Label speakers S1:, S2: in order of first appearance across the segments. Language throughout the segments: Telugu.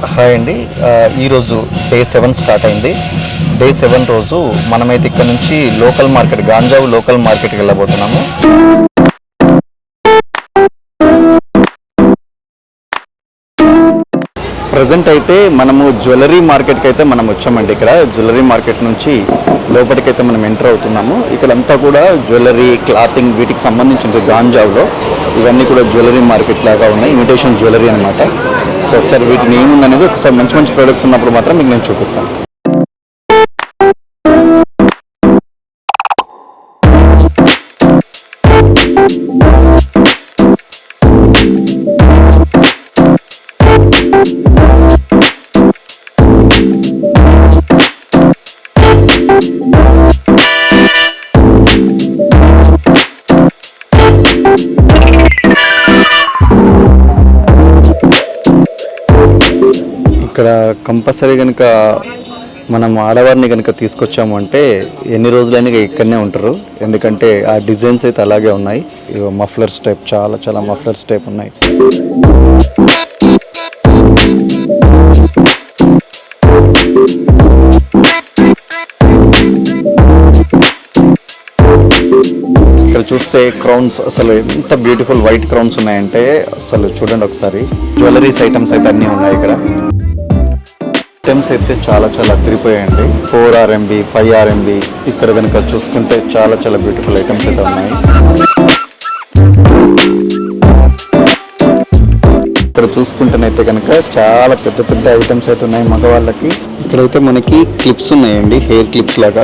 S1: హాయ్ అండి. ఈరోజు డే 7 స్టార్ట్ అయింది. డే 7 రోజు మనమైతే ఇక్కడ నుంచి లోకల్ మార్కెట్ గాంజావు లోకల్ మార్కెట్కి వెళ్ళబోతున్నాము. ప్రజెంట్ అయితే మనము జ్యువెలరీ మార్కెట్కి అయితే మనం వచ్చామండి. ఇక్కడ జ్యువెలరీ మార్కెట్ నుంచి లోపలికైతే మనం ఎంటర్ అవుతున్నాము. ఇక్కడంతా కూడా జ్యువెలరీ, క్లాతింగ్ వీటికి సంబంధించిన గాంజావులో ఇవన్నీ కూడా జ్యువెలరీ మార్కెట్ లాగా ఉన్నాయి. ఇమిటేషన్ జ్యువెలరీ అనమాట. సో ఒకసారి వీటిని ఏముందనేది ఒకసారి మంచి మంచి ప్రొడక్ట్స్ ఉన్నప్పుడు మాత్రం మీకు నేను చూపిస్తాను. ఇక్కడ కంపల్సరీ కనుక మనం ఆడవారిని కనుక తీసుకొచ్చాము అంటే ఎన్ని రోజులైనా ఇక్కడనే ఉంటారు. ఎందుకంటే ఆ డిజైన్స్ అయితే అలాగే ఉన్నాయి. మఫ్లర్స్ టైప్ చాలా మఫ్లర్స్ టైప్ ఉన్నాయి. ఇక్కడ చూస్తే క్రౌన్స్ అసలు ఎంత బ్యూటిఫుల్ వైట్ క్రౌన్స్ ఉన్నాయంటే అసలు చూడండి ఒకసారి. జ్యువెలరీస్ ఐటమ్స్ అయితే అన్నీ ఉన్నాయి. ఇక్కడ ఐటమ్స్ అయితే చాలా అదిరిపోయాయండి. 4 RMB 5 RMB ఇక్కడ కనుక చూసుకుంటే చాలా బ్యూటిఫుల్ ఐటమ్స్ అయితే ఉన్నాయి. ఇక్కడ చూసుకుంటేనైతే కనుక చాలా పెద్ద ఐటమ్స్ అయితే ఉన్నాయి మగవాళ్ళకి. ఇక్కడైతే మనకి క్లిప్స్ ఉన్నాయండి, హెయిర్ క్లిప్స్ లాగా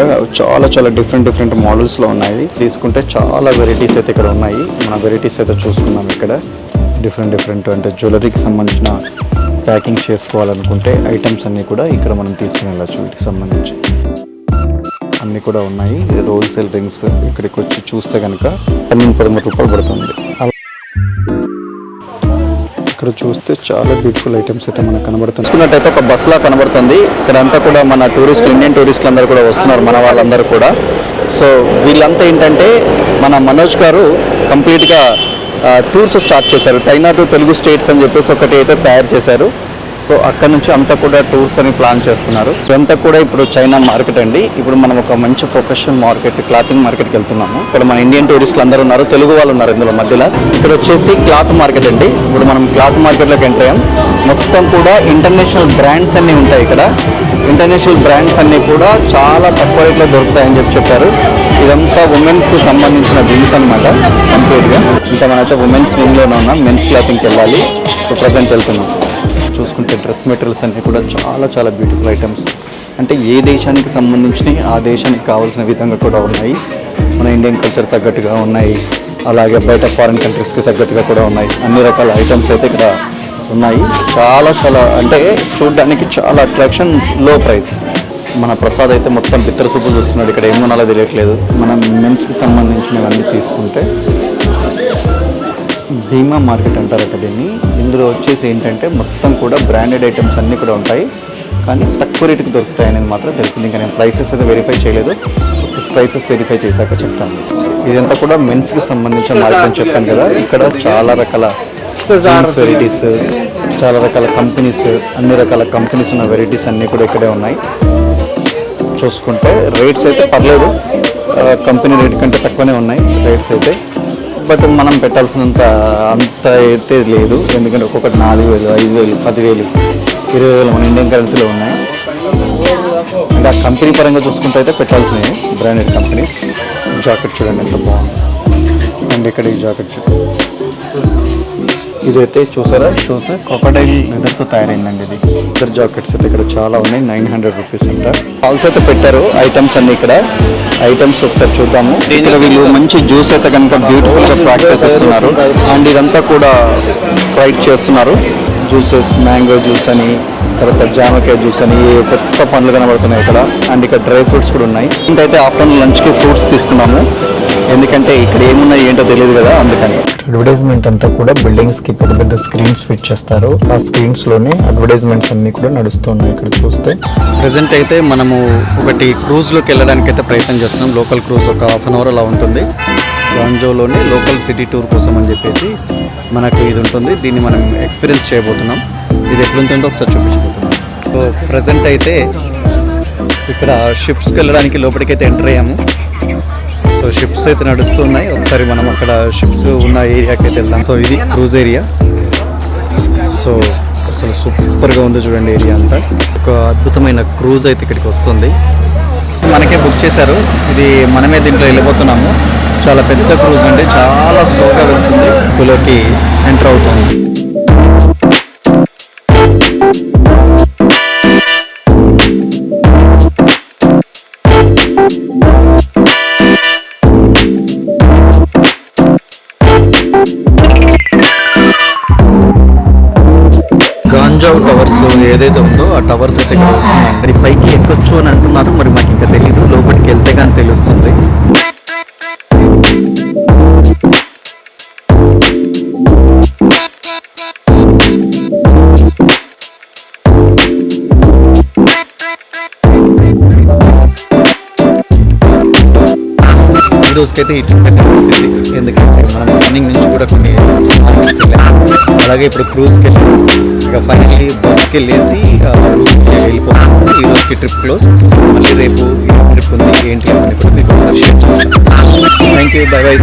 S1: చాలా డిఫరెంట్ మోడల్స్లో ఉన్నాయి. తీసుకుంటే చాలా వెరైటీస్ అయితే ఇక్కడ ఉన్నాయి. మన వెరైటీస్ అయితే చూసుకున్నాం. ఇక్కడ డిఫరెంట్ అంటే జ్యువెలరీకి సంబంధించిన ప్యాకింగ్ చేసుకోవాలనుకుంటే ఐటమ్స్ అన్నీ కూడా ఇక్కడ మనం తీసుకుని వెళ్ళచ్చు. వీటికి సంబంధించి అన్నీ కూడా ఉన్నాయి. హోల్సేల్ రింగ్స్ ఇక్కడికి వచ్చి చూస్తే కనుక 13 రూపాయలు పడుతుంది. ఇక్కడ చూస్తే చాలా బ్యూటిఫుల్ ఐటమ్స్ అయితే మనకు కనబడుతుంది. చూసుకున్నట్టయితే ఒక బస్లా కనబడుతుంది. ఇక్కడంతా కూడా మన ఇండియన్ టూరిస్టులు అందరూ కూడా వస్తున్నారు, మన వాళ్ళందరూ కూడా. సో వీళ్ళంతా ఏంటంటే మన మనోజ్ గారు కంప్లీట్గా టూర్స్ స్టార్ట్ చేశారు. చైనా టు తెలుగు స్టేట్స్ అని చెప్పేసి ఒకటి అయితే తయారు చేశారు. సో అక్కడ నుంచి అంతా కూడా టూర్స్ అని ప్లాన్ చేస్తున్నారు. ఇదంతా కూడా ఇప్పుడు చైనా మార్కెట్ అండి. ఇప్పుడు మనం ఒక మంచి ప్రొఫెషనల్ మార్కెట్, క్లాతింగ్ మార్కెట్కి వెళ్తున్నాము. ఇక్కడ మన ఇండియన్ టూరిస్టులు అందరూ ఉన్నారు, తెలుగు వాళ్ళు ఉన్నారు ఇందులో మధ్యలో. ఇక్కడ వచ్చేసి క్లాత్ మార్కెట్ అండి. ఇప్పుడు మనం క్లాత్ మార్కెట్లోకి ఎంటర్ అయ్యాం. మొత్తం కూడా ఇంటర్నేషనల్ బ్రాండ్స్ అన్నీ ఉంటాయి ఇక్కడ. ఇంటర్నేషనల్ బ్రాండ్స్ అన్నీ కూడా చాలా తక్కువ రేట్లో దొరుకుతాయని చెప్పారు. ఇదంతా ఉమెన్కి సంబంధించిన వింగ్స్ అనమాట కంప్లీట్గా. ఇంకా మనమైతే ఉమెన్స్ వింగ్లోనే ఉన్నాం. మెన్స్ క్లాతింగ్కి వెళ్ళాలి. ఇప్పుడు ప్రజెంట్ వెళ్తున్నాం. చూసుకుంటే డ్రెస్ మెటీరియల్స్ అన్నీ కూడా చాలా బ్యూటిఫుల్ ఐటమ్స్. అంటే ఏ దేశానికి సంబంధించినవి ఆ దేశానికి కావాల్సిన విధంగా కూడా ఉన్నాయి. మన ఇండియన్ కల్చర్ తగ్గట్టుగా ఉన్నాయి, అలాగే బయట ఫారిన్ కంట్రీస్కి తగ్గట్టుగా కూడా ఉన్నాయి. అన్ని రకాల ఐటమ్స్ అయితే ఇక్కడ ఉన్నాయి. చాలా అంటే చూడడానికి చాలా అట్రాక్షన్, లో ప్రైస్. మన ప్రసాద్ అయితే మొత్తం పిత్తర సూపు చూస్తున్నాడు. ఇక్కడ ఏం కొనాలో తెలియట్లేదు. మనం మెన్స్కి సంబంధించినవన్నీ తీసుకుంటే భీమా మార్కెట్ అంటారట దీన్ని. ఇందులో వచ్చేసి ఏంటంటే మొత్తం కూడా బ్రాండెడ్ ఐటమ్స్ అన్నీ కూడా ఉంటాయి, కానీ తక్కువ రేటుకి దొరుకుతాయి అనేది మాత్రం తెలిసింది. ఇంకా నేను ప్రైసెస్ అయితే వెరిఫై చేయలేదు. వచ్చేసి ప్రైసెస్ వెరిఫై చేశాక చెప్తాను. ఇదంతా కూడా మెన్స్కి సంబంధించిన మార్కెట్ అని చెప్పాను కదా. ఇక్కడ చాలా రకాల జీన్స్ వెరైటీస్, చాలా రకాల కంపెనీస్, అన్ని రకాల కంపెనీస్ ఉన్న వెరైటీస్ అన్నీ కూడా ఇక్కడే ఉన్నాయి. చూసుకుంటే రేట్స్ అయితే పర్లేదు, కంపెనీ రేట్ కంటే తక్కువనే ఉన్నాయి రేట్స్ అయితే. బట్ మనం పెట్టాల్సినంత అంత అయితే లేదు. ఎందుకంటే ఒక్కొక్కటి 4,000, 5,000, 10,000, 20,000 మన ఇండియన్ కరెన్సీలో ఉన్నాయి. అంటే ఆ కంపెనీ పరంగా చూసుకుంటే అయితే పెట్టాల్సినవి బ్రాండెడ్ కంపెనీస్. జాకెట్ చూడండి ఎంత బాగుంది. అండ్ ఇక్కడ ఈ జాకెట్ చూడండి. ఇదైతే చూసారా షూస్ క్రొకోడైల్ లెదర్తో తయారైందండి. ఇది ఇద్దరు జాకెట్స్ అయితే ఇక్కడ చాలా ఉన్నాయి. 900 రూపీస్ అంట. హాల్స్ అయితే పెట్టారు ఐటమ్స్ అన్ని. ఇక్కడ ఐటమ్స్ ఒకసారి చూద్దాము. ఇక్కడ వీళ్ళు మంచి జ్యూస్ అయితే కనుక బ్యూటిఫుల్గా ప్యాక్ చేసేస్తున్నారు. అండ్ ఇదంతా కూడా ఫ్రైడ్ చేస్తున్నారు. జ్యూసెస్, మ్యాంగో జ్యూస్ అని, తర్వాత జామకాయ జ్యూస్ అని కొత్త పండ్లు కనబడుతున్నాయి ఇక్కడ. అండ్ ఇక్కడ డ్రై ఫ్రూట్స్ కూడా ఉన్నాయి. ఇంకైతే ఆఫ్టర్నూన్ లంచ్కి ఫ్రూట్స్ తీసుకున్నాము. ఎందుకంటే ఇక్కడ ఏమున్నాయి ఏంటో తెలియదు కదా, అందుకని. అడ్వర్టైజ్మెంట్ అంతా కూడా బిల్డింగ్స్కి పెద్ద స్క్రీన్స్ ఫిట్ చేస్తారు. ఆ స్క్రీన్స్లోనే అడ్వర్టైజ్మెంట్స్ అన్నీ కూడా నడుస్తున్నాయి. ఇక్కడ చూస్తే ప్రెజెంట్ అయితే మనము ఒకటి క్రూజ్లోకి వెళ్ళడానికి అయితే ప్రయత్నం చేస్తున్నాం. లోకల్ క్రూజ్ ఒక 1/2 అవర్ అలా ఉంటుంది. గాంజోలోని లోకల్ సిటీ టూర్ కోసం అని చెప్పేసి మనకు ఇది ఉంటుంది. దీన్ని మనం ఎక్స్పీరియన్స్ చేయబోతున్నాం. ఇది ఎట్లుంటుందో ఒకసారి చూపించండి. సో ప్రజెంట్ అయితే ఇక్కడ షిప్స్కి వెళ్ళడానికి లోపలికైతే ఎంటర్ అయ్యాము. సో షిప్స్ అయితే నడుస్తున్నాయి. ఒకసారి మనం అక్కడ షిప్స్ ఉన్న ఏరియాకి అయితే వెళ్దాం. సో ఇది క్రూజ్ ఏరియా. సో అసలు సూపర్గా ఉంది చూడండి ఏరియా అంతా. ఒక అద్భుతమైన క్రూజ్ అయితే ఇక్కడికి వస్తుంది. మనకే బుక్ చేశారు. ఇది మనమే దీంట్లో వెళ్ళిపోతున్నాము. చాలా పెద్ద క్రూజ్ అండి, చాలా స్లోగా వెళ్తుంది. ఇందులోకి ఎంటర్ అవుతుంది. గాంజావ్ టవర్స్ ఏదైతే ఉందో ఆ టవర్స్ అయితే ఇక్కడ వస్తున్నాయి. మరి పైకి ఎక్కొచ్చు అని అంటున్నారు. మరి మాకు ఇంకా తెలీదు, లోపలికి వెళ్తే కానీ తెలుస్తుంది. ఈ రోజుకైతే ఈ ట్రిప్ అయితే తెలిసింది. ఎందుకంటే మనం మార్నింగ్ నుంచి కూడా కొన్ని అలాగే ఇప్పుడు క్రూజ్కి వెళ్ళి ఇక ఫైనల్లీ బస్కి వెళ్ళేసి వెళ్ళిపోతాము. ఈ రోజుకి ట్రిప్ క్లోజ్. మళ్ళీ రేపు ట్రిప్ ఉంది ఏంటి అని కూడా మీకు షేర్ చేస్తాను. Thank you, by by.